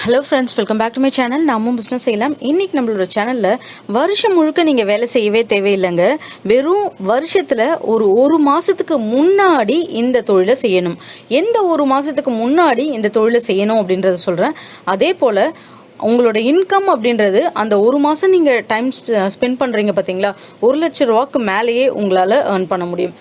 Hello friends, welcome back to my channel. namumbusinessseiyalaam. இன்னைக்கு நம்மளோட சேனல்ல வருஷம் முழுக்க நீங்க வேலை செய்யவே தேவையில்லைங்க. வெறும் வருஷத்துல ஒரு மாசத்துக்கு முன்னாடி இந்த தொழிலை செய்யணும். எந்த ஒரு மாசத்துக்கு முன்னாடி இந்த தொழிலை செய்யணும் அப்படின்றத சொல்றேன். அதே போல உங்களோட இன்கம் அப்படின்றது அந்த ஒரு மாசம் நீங்க டைம் ஸ்பெண்ட் பண்றீங்க பாத்தீங்களா, 1 லட்சம் ரூபாய்க்கு மேலேயே உங்களால earn பண்ண முடியும்.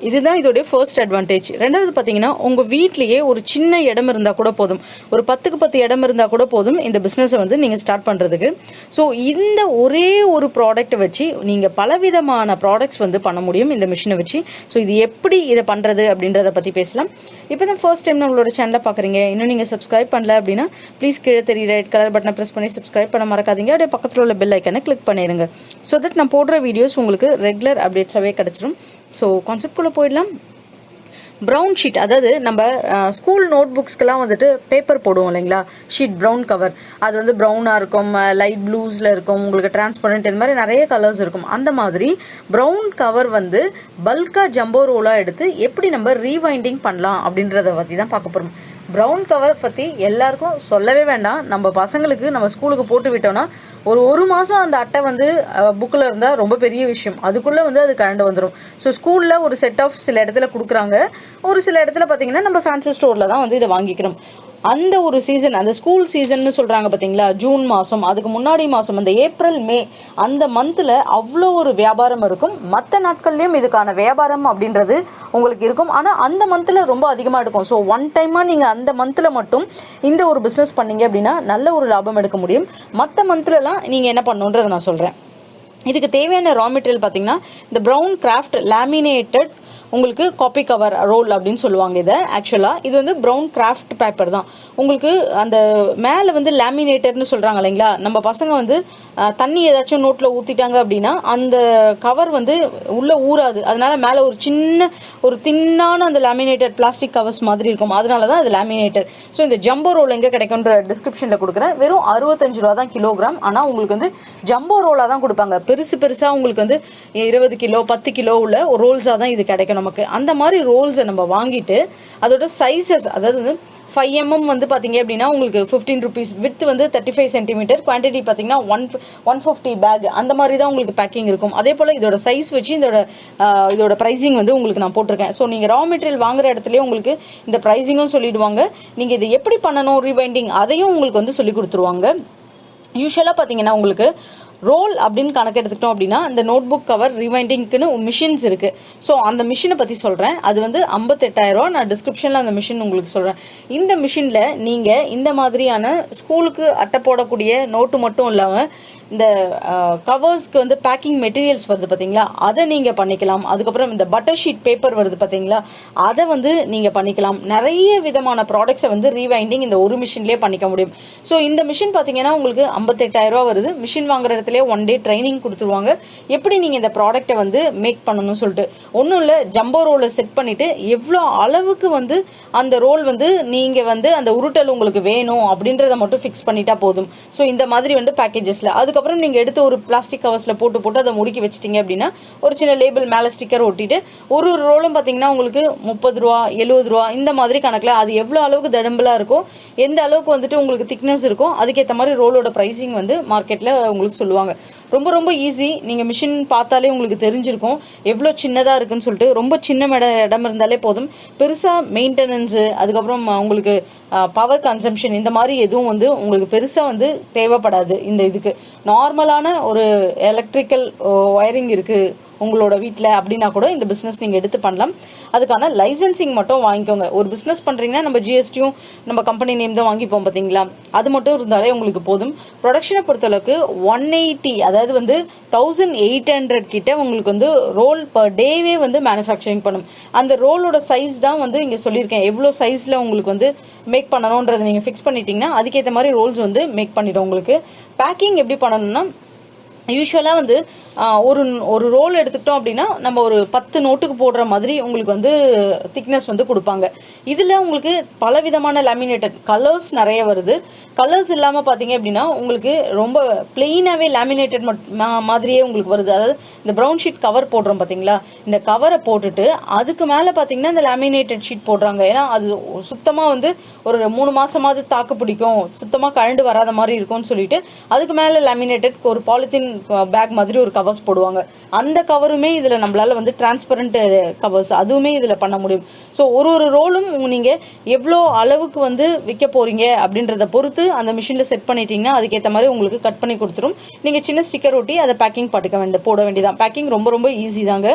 இதுதான் இதோடைய ஃபர்ஸ்ட் அட்வான்டேஜ். ரெண்டாவது பார்த்தீங்கன்னா, உங்கள் வீட்லேயே ஒரு சின்ன இடம் இருந்தால் கூட போதும், ஒரு 10க்கு 10 இடம் இருந்தால் கூட போதும் இந்த பிஸ்னஸை வந்து நீங்கள் ஸ்டார்ட் பண்ணுறதுக்கு. ஸோ இந்த ஒரே ஒரு ப்ராடக்ட்டை வச்சு நீங்கள் பலவிதமான ப்ராடக்ட்ஸ் வந்து பண்ண முடியும் இந்த மிஷினை வச்சு. ஸோ இது எப்படி இதை பண்ணுறது அப்படின்றத பற்றி பேசலாம். இப்போ தான் ஃபர்ஸ்ட் டைம் நம்மளோட சேனலை பார்க்குறீங்க, இன்னும் நீங்கள் சப்ஸ்கிரைப் பண்ணல அப்படின்னா ப்ளீஸ் கீழே தெரிய ரெட் கலர் பட்டனை ப்ரெஸ் பண்ணி சப்ஸ்கிரைப் பண்ண மறக்காதீங்க. அப்படியே பக்கத்தில் உள்ள பெல் ஐக்கனை கிளிக் பண்ணிடுங்க. ஸோ தட் நான் போடுற வீடியோஸ் உங்களுக்கு ரெகுலர் அப்டேட்ஸாகவே கிடச்சிரும். ஸோ கான்செப்ட் போயிடலாம். ப்ரௌன் ஷீட், அதாவது நம்ம ஸ்கூல் நோட் புக்ஸ்க்கெல்லாம் வந்துட்டு பேப்பர் போடுவோம் இல்லைங்களா, ஷீட் ப்ரௌன் கவர். அது வந்து ப்ரௌனாக இருக்கும், லைட் ப்ளூஸில் இருக்கும், உங்களுக்கு டிரான்ஸ்பரண்ட், இந்த மாதிரி நிறைய கலர்ஸ் இருக்கும். அந்த மாதிரி ப்ரௌன் கவர் வந்து பல்காக ஜம்போ ரோலாக எடுத்து எப்படி நம்ம ரீவைண்டிங் பண்ணலாம் அப்படின்றத பற்றி தான் பார்க்க போகிறோம். ப்ரௌன் கவர் பற்றி எல்லாருக்கும் சொல்லவே வேண்டாம். நம்ம பசங்களுக்கு நம்ம ஸ்கூலுக்கு போட்டு விட்டோம்னா ஒரு மாதம் அந்த அட்டை வந்து புக்கில் இருந்தால் ரொம்ப பெரிய விஷயம். அதுக்குள்ளே வந்து அது கரண்ட் வந்துடும். ஸோ ஸ்கூலில் ஒரு செட் ஆஃப் சில இடத்துல கொடுக்குறாங்க, ஒரு சில இடத்துல பார்த்தீங்கன்னா நம்ம ஃபேன்சி ஸ்டோரில் தான் வந்து இதை வாங்கிக்கிறோம். அந்த ஒரு சீசன், அந்த ஸ்கூல் சீசன்னு சொல்கிறாங்க பார்த்தீங்களா, ஜூன் மாதம், அதுக்கு முன்னாடி மாதம், அந்த ஏப்ரல் மே அந்த மந்தில் அவ்வளோ ஒரு வியாபாரம் இருக்கும். மற்ற நாட்கள்லேயும் இதுக்கான வியாபாரம் அப்படின்றது உங்களுக்கு இருக்கும். ஆனால் அந்த மந்தில் ரொம்ப அதிகமாக இருக்கும். ஸோ ஒன் டைமாக நீங்கள் அந்த மந்தில் மட்டும் இந்த ஒரு பிஸ்னஸ் பண்ணீங்க அப்படின்னா நல்ல ஒரு லாபம் எடுக்க முடியும். மற்ற மந்த்லலாம் நீங்கள் என்ன பண்ணணுன்றதை நான் சொல்கிறேன். இதுக்கு தேவையான ரா மெட்டீரியல் பார்த்தீங்கன்னா, இந்த ப்ரௌன் கிராஃப்ட் லேமினேட்டட் உங்களுக்கு காப்பி கவர் ரோல் அப்படின்னு சொல்லுவாங்க. இதை ஆக்சுவலாக இது வந்து ப்ரௌன் கிராஃப்ட் பேப்பர் தான். உங்களுக்கு அந்த மேலே வந்து லேமினேட்டர்னு சொல்கிறாங்க இல்லைங்களா, நம்ம பசங்க வந்து தண்ணி ஏதாச்சும் நோட்டில் ஊற்றிட்டாங்க அப்படின்னா அந்த கவர் வந்து உள்ளே ஊறாது. அதனால மேலே ஒரு தின்னான அந்த லேமினேட்டர் பிளாஸ்டிக் கவர்ஸ் மாதிரி இருக்கும். அதனால தான் அது லேமினேட்டர். ஸோ இந்த ஜம்போ ரோல் எங்கே கிடைக்கும்ன்ற டிஸ்கிரிப்ஷனில் கொடுக்குறேன். வெறும் 65 ரூபா தான் கிலோகிராம். ஆனால் உங்களுக்கு வந்து ஜம்போ ரோலாக தான் கொடுப்பாங்க. பெருசாக உங்களுக்கு வந்து 20 கிலோ 10 கிலோ உள்ள ரோல்ஸாக தான் இது கிடைக்கும் நமக்கு. அந்த மாதிரி ரோல்ஸை நம்ம வாங்கிட்டு அதோட சைஸஸ், அதாவது வந்து 5 mm வந்து பார்த்தீங்க அப்படின்னா உங்களுக்கு 15 rupees, வித் வந்து 35 சென்டிமீட்டர், குவான்டிட்டி பார்த்தீங்கன்னா 150 பேக், அந்த மாதிரி தான் உங்களுக்கு பேக்கிங் இருக்கும். அதே போல் இதோட சைஸ் வச்சு இதோட ப்ரைஸிங் வந்து உங்களுக்கு நான் போட்டிருக்கேன். ஸோ நீங்கள் ரா மெட்டீரியல் வாங்குற இடத்துலேயே உங்களுக்கு இந்த ப்ரைஸிங்கும் சொல்லிடுவாங்க. நீங்கள் இது எப்படி பண்ணணும் ரீவைண்டிங் அதையும் உங்களுக்கு வந்து சொல்லி கொடுத்துருவாங்க. யூஸ்வலாக பார்த்தீங்கன்னா உங்களுக்கு ரோல் அப்படின்னு கணக்கு எடுத்துக்கிட்டோம் அப்படின்னா இந்த நோட் புக் கவர் ரிவைண்டிங்க்குன்னு மிஷின்ஸ் இருக்கு. ஸோ அந்த மிஷினை பற்றி சொல்கிறேன். அது வந்து 58,000 ரூபா. நான் டிஸ்கிரிப்ஷனில் அந்த மிஷின் உங்களுக்கு சொல்கிறேன். இந்த மிஷினில் நீங்கள் இந்த மாதிரியான ஸ்கூலுக்கு அட்டை போடக்கூடிய நோட்டு மட்டும் இல்லாமல் இந்த கவர்ஸ்க்கு வந்து பேக்கிங் மெட்டீரியல்ஸ் வருது பார்த்தீங்களா, அதை நீங்கள் பண்ணிக்கலாம். அதுக்கப்புறம் இந்த பட்டர் ஷீட் பேப்பர் வருது பார்த்தீங்களா, அதை வந்து நீங்கள் பண்ணிக்கலாம். நிறைய விதமான ப்ராடக்ட்ஸை வந்து ரீவைண்டிங் இந்த ஒரு மிஷின்லேயே பண்ணிக்க முடியும். ஸோ இந்த மிஷின் பார்த்தீங்கன்னா உங்களுக்கு 58,000 ரூபா வருது. மிஷின் வாங்குற இடத்துல 1 day ட்ரைனிங் கொடுத்துருவாங்க, எப்படி நீங்கள் இந்த ப்ராடக்ட்டை வந்து மேக் பண்ணணும்னு சொல்லிட்டு. ஒன்றும் இல்லை, ஜம்போ ரோலை செட் பண்ணிவிட்டு எவ்வளோ அளவுக்கு வந்து அந்த ரோல் வந்து நீங்கள் வந்து அந்த உருட்டல் உங்களுக்கு வேணும் அப்படின்றத மட்டும் ஃபிக்ஸ் பண்ணிட்டா போதும். ஸோ இந்த மாதிரி வந்து பேக்கேஜஸில் அதுக்கப்புறம் நீங்கள் எடுத்து ஒரு பிளாஸ்டிக் கவர்ஸில் போட்டு அதை முடுக்கி வச்சிட்டிங்க அப்படின்னா ஒரு சின்ன லேபிள் மேலே ஸ்டிக்கர் ஒட்டிட்டு ஒரு ரோலும் பார்த்தீங்கன்னா உங்களுக்கு 30 ரூபா 70 ரூபா இந்த மாதிரி கணக்கில், அது எவ்வளோ அளவுக்கு தடம்பலாக இருக்கோ, எந்த அளவுக்கு வந்துட்டு உங்களுக்கு திக்னஸ் இருக்கும், அதுக்கேற்ற மாதிரி ரோலோட ப்ரைஸிங் வந்து மார்க்கெட்டில் உங்களுக்கு சொல்லுவாங்க. ரொம்ப ரொம்ப ஈஸி. நீங்கள் மிஷின் பார்த்தாலே உங்களுக்கு தெரிஞ்சிருக்கும் எவ்வளோ சின்னதாக இருக்குன்னு சொல்லிட்டு. ரொம்ப சின்ன இடம் இருந்தாலே போதும். பெருசாக மெயின்டெனன்ஸு, அதுக்கப்புறம் உங்களுக்கு பவர் கன்சம்ஷன் இந்த மாதிரி எதுவும் வந்து உங்களுக்கு பெருசாக வந்து தேவைப்படாது. இந்த இதுக்கு நார்மலான ஒரு எலக்ட்ரிக்கல் ஒயரிங் இருக்குது உங்களோட வீட்டில் அப்படின்னா கூட இந்த பிஸ்னஸ் நீங்கள் எடுத்து பண்ணலாம். அதுக்கான லைசன்சிங் மட்டும் வாங்கிக்கோங்க. ஒரு பிஸ்னஸ் பண்ணுறீங்கன்னா நம்ம ஜிஎஸ்டியும் நம்ம கம்பெனி நேம் தான் வாங்கிப்போம் பார்த்தீங்களா, அது மட்டும் இருந்தாலே உங்களுக்கு போதும். ப்ரொடக்ஷனை பொறுத்தளவுக்கு 180, அதாவது வந்து 1800 கிட்ட உங்களுக்கு வந்து ரோல் பர் டேவே வந்து மேனுஃபேக்சரிங் பண்ணும். அந்த ரோலோட சைஸ் தான் வந்து இங்கே சொல்லியிருக்கேன். எவ்வளோ சைஸில் உங்களுக்கு வந்து மேக் பண்ணணுன்றதை நீங்கள் ஃபிக்ஸ் பண்ணிட்டீங்கன்னா அதுக்கேற்ற மாதிரி ரோல்ஸ் வந்து மேக் பண்ணிடும். உங்களுக்கு பேக்கிங் எப்படி பண்ணணும்னா யூஸ்வலாக வந்து ஒரு ஒரு ரோல் எடுத்துக்கிட்டோம் அப்படின்னா நம்ம ஒரு 10 நோட்டுக்கு போடுற மாதிரி உங்களுக்கு வந்து திக்னஸ் வந்து கொடுப்பாங்க. இதில் உங்களுக்கு பலவிதமான லேமினேட்டட் கலர்ஸ் நிறைய வருது. கலர்ஸ் இல்லாமல் பார்த்தீங்க அப்படின்னா உங்களுக்கு ரொம்ப பிளெயினாகவே லேமினேட்டட் மாதிரியே உங்களுக்கு வருது. அதாவது இந்த ப்ரௌன் ஷீட் கவர் போடுறோம் பார்த்தீங்களா, இந்த கவரை போட்டுட்டு அதுக்கு மேலே பார்த்தீங்கன்னா இந்த லேமினேட்டட் ஷீட் போடுறாங்க. ஏன்னா அது சுத்தமாக வந்து ஒரு 3 மாதமாவது தாக்கு பிடிக்கும், சுத்தமாக கழண்டு வராத மாதிரி இருக்கும்னு சொல்லிட்டு அதுக்கு மேலே லேமினேட்டட் ஒரு பாலித்தீன் பேக் மாதிரி ஒரு கவர்ஸ் போடுவாங்க. அந்த கவருமே இதில் நம்மளால வந்து டிரான்ஸ்பரண்ட் கவர்ஸ் அதுவுமே இதில் பண்ண முடியும். ஸோ ஒரு ஒரு ரோலும் நீங்கள் எவ்வளோ அளவுக்கு வந்து விற்க போறீங்க அப்படின்றத பொறுத்து அந்த மிஷினில் செட் பண்ணிட்டீங்கன்னா அதுக்கேற்ற மாதிரி உங்களுக்கு கட் பண்ணி கொடுத்துரும். நீங்கள் சின்ன ஸ்டிக்கர் ஒட்டி அதை பேக்கிங் போட வேண்டியதான். பேக்கிங் ரொம்ப ரொம்ப ஈஸி தாங்க.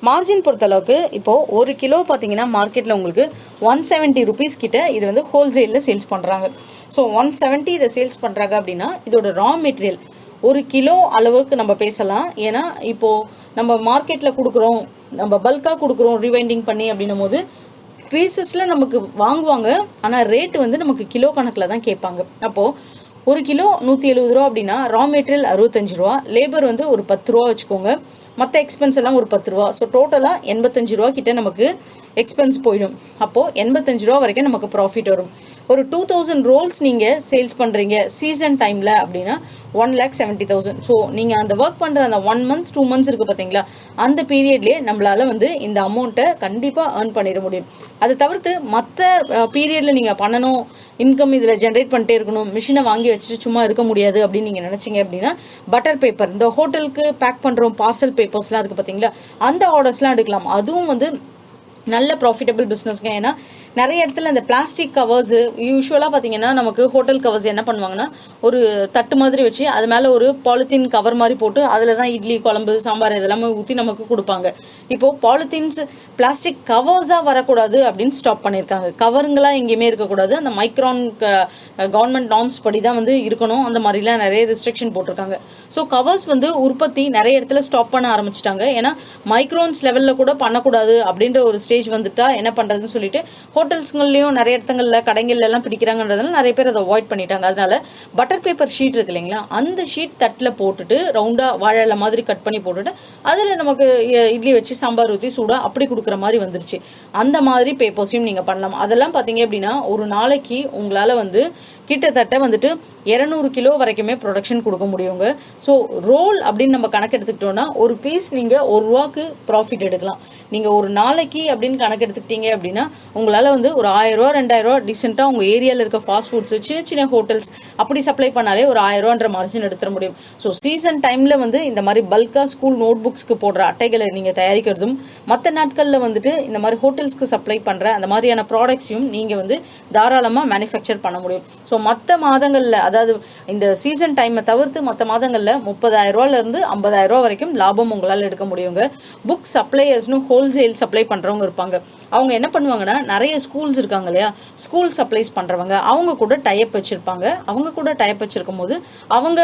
மார்ஜின் பொறுத்தளவுக்கு இப்போ 1 கிலோ பார்த்தீங்கன்னா மார்க்கெட்டில் உங்களுக்கு 170 ருபீஸ் கிட்ட இது வந்து ஹோல்சேலில் சேல்ஸ் பண்ணுறாங்க. ஸோ 170 இதை சேல்ஸ் பண்ணுறாங்க அப்படின்னா இதோட ரா மெட்டீரியல் 1 கிலோ அளவுக்கு நம்ம பேசலாம். ஏன்னா இப்போ நம்ம மார்க்கெட்டில் கொடுக்குறோம், நம்ம பல்காக கொடுக்குறோம் ரீவைண்டிங் பண்ணி அப்படின்னும் போது பீசஸில் நமக்கு வாங்குவாங்க. ஆனால் ரேட்டு வந்து நமக்கு கிலோ கணக்கில் தான் கேட்பாங்க. அப்போது 1 கிலோ 170 ரூபா அப்படின்னா ரா மெட்டீரியல் 65 ரூபா, லேபர் வந்து ஒரு 10 ரூபா வச்சுக்கோங்க, மற்ற எக்ஸ்பென்ஸ் எல்லாம் ஒரு 10 ரூபா. ஸோ டோட்டலாக 85 ரூபா கிட்ட நமக்கு எக்ஸ்பென்ஸ் போயிடும். அப்போது 85 ரூபா வரைக்கும் நமக்கு ப்ராஃபிட் வரும். ஒரு 2000 ரோல்ஸ் நீங்கள் சேல்ஸ் பண்ணுறீங்க சீசன் டைமில் அப்படின்னா 1,70,000. ஸோ நீங்கள் அந்த ஒர்க் பண்ணுற அந்த 1 மந்த் 2 மந்த்ஸ் இருக்குது பார்த்தீங்களா, அந்த பீரியட்லேயே நம்மளால் வந்து இந்த அமௌண்ட்டை கண்டிப்பாக ஏர்ன் பண்ணிட முடியும். அதை தவிர்த்து மற்ற பீரியடில் நீங்கள் பண்ணணும், இன்கம் இதில் ஜென்ரேட் பண்ணிட்டே இருக்கணும், மிஷினை வாங்கி வச்சுட்டு சும்மா இருக்க முடியாது அப்படின்னு நீங்கள் நினச்சிங்க அப்படின்னா பட்டர் பேப்பர், இந்த ஹோட்டலுக்கு பேக் பண்ணுறோம் பார்சல் பேப்பர்ஸ்லாம் இருக்குது பார்த்தீங்களா, அந்த ஆர்டர்ஸ்லாம் எடுக்கலாம். அதுவும் வந்து நல்ல ப்ராஃபிட்டபிள் பிஸ்னஸ்ங்க. ஏன்னா நிறைய இடத்துல இந்த பிளாஸ்டிக் கவர்ஸ் யூஸ்வலாக பார்த்தீங்கன்னா நமக்கு ஹோட்டல் கவர்ஸ் என்ன பண்ணுவாங்கன்னா ஒரு தட்டு மாதிரி வச்சு அது மேலே ஒரு பாலித்தீன் கவர் மாதிரி போட்டு அதில் தான் இட்லி குழம்பு சாம்பார் இதெல்லாமே ஊற்றி நமக்கு கொடுப்பாங்க. இப்போது பாலித்தீன்ஸ் பிளாஸ்டிக் கவர்ஸாக வரக்கூடாது அப்படின்னு ஸ்டாப் பண்ணியிருக்காங்க. கவருங்களாக எங்கேயுமே இருக்கக்கூடாது, அந்த மைக்ரான் கவர்மெண்ட் நார்ம்ஸ் படி தான் வந்து இருக்கணும், அந்த மாதிரிலாம் நிறைய ரெஸ்ட்ரிக்ஷன் போட்டிருக்காங்க. ஸோ கவர்ஸ் வந்து உற்பத்தி நிறைய இடத்துல ஸ்டாப் பண்ண ஆரம்பிச்சிட்டாங்க. ஏன்னா மைக்ரான்ஸ் லெவலில் கூட பண்ணக்கூடாது அப்படின்ற ஒரு ஸ்டேஜ் வந்துட்டா என்ன பண்றதுன்னு சொல்லிட்டு ஹோட்டல்ஸ்கள்லயும் நிறைய இடங்கள்ல கடைகள்ல எல்லாம் பிடிக்கிறாங்கன்றதுனால நிறைய பேர் அதை அவாய்ட் பண்ணிட்டாங்க. அதனால பட்டர் பேப்பர் ஷீட் இருக்கு இல்லைங்களா, அந்த ஷீட் தட்டில் போட்டுட்டு ரவுண்டா வாழை மாதிரி கட் பண்ணி போட்டுட்டு அதுல நமக்கு இட்லி வச்சு சாம்பார் ஊற்றி சூடா அப்படி கொடுக்குற மாதிரி வந்துருச்சு. அந்த மாதிரி பேப்பர்ஸையும் நீங்க பண்ணலாம். அதெல்லாம் பாத்தீங்க அப்படின்னா ஒரு நாளைக்கு உங்களால வந்து கிட்டத்தட்ட வந்துட்டு 200 கிலோ வரைக்குமே ப்ரொடக்ஷன் கொடுக்க முடியுங்க. ஸோ ரோல் அப்படின்னு நம்ம கணக்கு எடுத்துக்கிட்டோம்னா ஒரு பீஸ் நீங்க 1 ரூபாய்க்கு ப்ராஃபிட் எடுக்கலாம். நீங்க ஒரு நாளைக்கு அப்படின்னு கணக்கு எடுத்துக்கிட்டீங்க அப்படின்னா உங்களால வந்து ஒரு 1000 ரூபா 2000 ரூபா டிசென்டா உங்க ஏரியால இருக்க ஃபாஸ்ட் ஃபுட்ஸ் சின்ன சின்ன ஹோட்டல்ஸ் அப்படி சப்ளை பண்ணாலே ஒரு 1000 ரூபான்ற மார்ஜின் எடுத்துட முடியும். ஸோ சீசன் டைம்ல வந்து இந்த மாதிரி பல்கா ஸ்கூல் நோட் புக்ஸ்க்கு போடுற அட்டைகளை நீங்க தயாரிக்கிறதும் மற்ற நாட்கள்ல வந்துட்டு இந்த மாதிரி ஹோட்டல்ஸ்க்கு சப்ளை பண்ற அந்த மாதிரியான ப்ராடக்ட்ஸையும் நீங்க வந்து தாராளமா மேனுஃபேக்சர் பண்ண முடியும். ஸோ மற்ற மாதங்கள்ல அதாவது இந்த சீசன் டைமை தவிர்த்து மற்ற மாதங்கள்ல 30,000 ரூபாயில இருந்து 50,000 ரூபாய் வரைக்கும் லாபம் உங்களால் எடுக்க முடியுங்க. புக் சப்ளையர்ஸ்னு ஹோல்சேல் சப்ளை பண்றவங்க இருப்பாங்க. அவங்க என்ன பண்ணுவாங்கன்னா நிறைய ஸ்கூல்ஸ் இருக்காங்க இல்லையா, ஸ்கூல் சப்ளைஸ் பண்றவங்க அவங்க கூட டைப் வச்சிருப்பாங்க. அவங்க கூட டைப் வச்சிருக்கும் போது அவங்க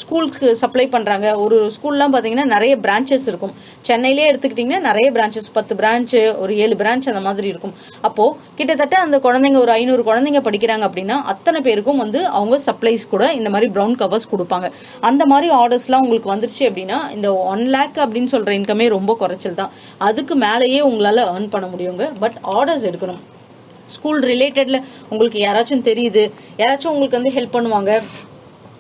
ஸ்கூலுக்கு சப்ளை பண்றாங்க. ஒரு ஸ்கூல்லாம் பாத்தீங்கன்னா நிறைய பிரான்ச்சஸ் இருக்கும். சென்னையிலே எடுத்துக்கிட்டீங்கன்னா நிறைய பிரான்ச்சஸ் 10 பிரான்ச் ஒரு 7 பிரான்ச் அந்த மாதிரி இருக்கும். அப்போ கிட்டத்தட்ட அந்த குழந்தைங்க ஒரு 500 குழந்தைங்க படிக்கிறாங்க அப்படின்னா அத்தனை பேருக்கும் வந்து அவங்க சப்ளைஸ் கூட இந்த மாதிரி ப்ரௌன் கவர்ஸ் கொடுப்பாங்க. அந்த மாதிரி ஆர்டர்ஸ்லாம் உங்களுக்கு வந்துருச்சு அப்படின்னா இந்த 1 lakh அப்படின்னு சொல்ற இன்கமே ரொம்ப குறைச்சல் தான். அதுக்கு மேலேயே உங்களால ஏர்ன் பண்ண முடியுங்க. பட் ஆர்டர்ஸ் எடுக்கணும். ஸ்கூல் ரிலேட்டட்ல உங்களுக்கு யாராச்சும் தெரியுது, யாராச்சும் உங்களுக்கு வந்து ஹெல்ப் பண்ணுவாங்க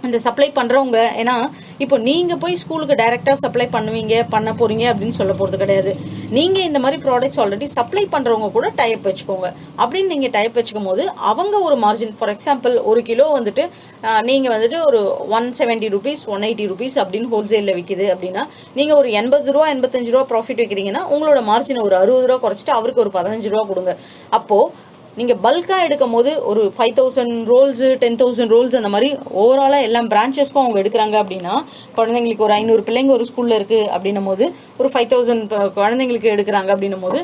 இந்த சப்ளை பண்றவங்க. ஏன்னா இப்போ நீங்க போய் ஸ்கூலுக்கு டைரக்டா சப்ளை பண்ண போறீங்க அப்படின்னு சொல்ல போறது கிடையாது. நீங்க இந்த மாதிரி ப்ராடக்ட்ஸ் ஆல்ரெடி சப்ளை பண்றவங்க கூட டைப் வச்சுக்கோங்க. அப்படின்னு நீங்க டைப் வச்சுக்கும் போது அவங்க ஒரு மார்ஜின், ஃபார் எக்ஸாம்பிள் 1 கிலோ வந்துட்டு நீங்க வந்துட்டு ஒரு 170 ருபீஸ் 180 ருபீஸ் அப்படின்னு ஹோல்சேல்ல விற்குது அப்படின்னா நீங்க ஒரு 80 ரூபா 85 ரூபா ப்ராஃபிட் வைக்கிறீங்கன்னா உங்களோட மார்ஜின் ஒரு 60 ரூபா குறைச்சிட்டு அவருக்கு ஒரு 15 ரூபா கொடுங்க. அப்போ நீங்க பல்கா எடுக்கும் போது ஒரு 5000 ரோல்ஸ் 10,000 ரோல்ஸ் அந்த மாதிரி ஓவராலா எல்லாம் பிரான்ச்சஸ்க்கும் அவங்க எடுக்கிறாங்க அப்படின்னா குழந்தைங்களுக்கு ஒரு 500 பிள்ளைங்க ஒரு ஸ்கூல்ல இருக்கு அப்படின்னும் போது ஒரு 5000 குழந்தைங்களுக்கு எடுக்கிறாங்க அப்படின்னும் போது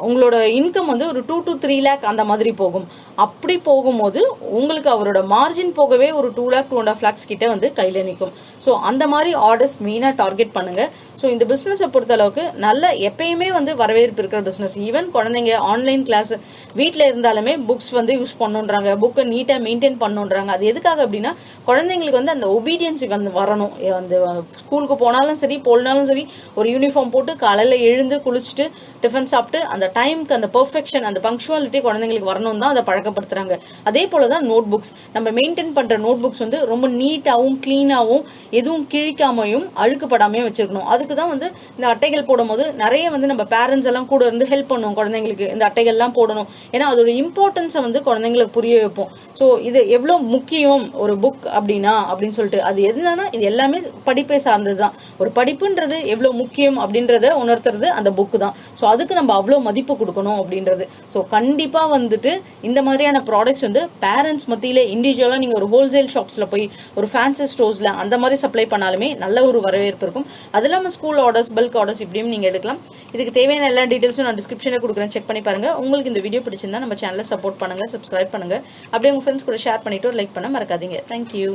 உங்களோட இன்கம் வந்து ஒரு 2 to 3 lakh அந்த மாதிரி போகும். அப்படி போகும்போது உங்களுக்கு அவரோட மார்ஜின் போகவே ஒரு 2 lakh 2.5 lakhs கிட்ட வந்து கையில நிற்கும். ஸோ அந்த மாதிரி ஆர்டர்ஸ் மெயினாக டார்கெட் பண்ணுங்க. ஸோ இந்த பிஸ்னஸை பொறுத்த அளவுக்கு நல்ல எப்பயுமே வந்து வரவேற்பு இருக்கிற பிஸ்னஸ். ஈவன் குழந்தைங்க ஆன்லைன் கிளாஸ் வீட்டில் இருந்தாலுமே புக்ஸ் வந்து யூஸ் பண்ணுன்றாங்க, புக்கை நீட்டாக மெயின்டைன் பண்ணுன்றாங்க. அது எதுக்காக அப்படின்னா குழந்தைங்களுக்கு வந்து அந்த ஒபீடியன்ஸ் வந்து வரணும். அந்த ஸ்கூலுக்கு போனாலும் சரி போனாலும் சரி ஒரு யூனிஃபார்ம் போட்டு காலையில் எழுந்து குளிச்சுட்டு டிஃபன் சாப்பிட்டு அந்த டைமுக்கு அந்த பெர்ஃபெக்ஷன் அந்த பங்க்சுவாலிட்டி குழந்தைங்களுக்கு வரணும் தான் அதை பழக்கப்படுத்துறாங்க. அதே போல தான் நோட் புக்ஸ் நம்ம மெயின்டைன் பண்ற நோட் புக்ஸ் வந்து ரொம்ப நீட்டாகவும் கிளீனாகவும் எதுவும் கிழிக்காமையும் அழுக்குப்படாமையும் வச்சிருக்கணும். அதுக்கு தான் வந்து இந்த அட்டைகள் போடும்போது நிறைய வந்து நம்ம பேரண்ட்ஸ் எல்லாம் கூட இருந்து ஹெல்ப் பண்ணுவோம் குழந்தைங்களுக்கு இந்த அட்டைகள்லாம் போடணும். ஏன்னா அதோட இம்பார்ட்டன்ஸை வந்து குழந்தைங்களுக்கு புரிய வைப்போம். ஸோ இது எவ்வளோ முக்கியம் ஒரு புக் அப்படின்னா அப்படின்னு சொல்லிட்டு அது எதுனா இது எல்லாமே படிப்பை சார்ந்தது தான். ஒரு படிப்புன்றது எவ்வளோ முக்கியம் அப்படின்றத உணர்த்துறது அந்த புக்கு தான். ஸோ அதுக்கு நம்ம அவ்வளோ மதிப்பு கொடுக்கணும் அப்படின்றது. ஸோ கண்டிப்பாக வந்துட்டு இந்த மாதிரியான ப்ராடக்ட்ஸ் வந்து பேரண்ட்ஸ் மத்தியில இண்டிவிஜுவலாக நீங்கள் ஒரு ஹோல்சேல் ஷாப்ஸில் போய் ஒரு ஃபேன்சி ஸ்டோர்ஸில் அந்த மாதிரி சப்ளை பண்ணாலுமே நல்ல ஒரு வரவேற்பு இருக்கும். அது இல்லாமல் ஸ்கூல் ஆர்டர்ஸ் பல்க் ஆர்டர்ஸ் இப்படியும் நீங்கள் எடுக்கலாம். இதுக்கு தேவையான எல்லா டீட்டெயில்ஸும் நான் டிஸ்கிரிப்ஷனில் கொடுக்குறேன், செக் பண்ணி பாருங்க. உங்களுக்கு இந்த வீடியோ பிடிச்சிருந்தா நம்ம சேனலை சப்போர்ட் பண்ணுங்க, சப்ஸ்கிரைப் பண்ணுங்க, அப்படியே உங்கள் ஃப்ரெண்ட்ஸ் கூட ஷேர் பண்ணிட்டு ஒரு லைக் பண்ண மறக்காதீங்க. தேங்க்யூ.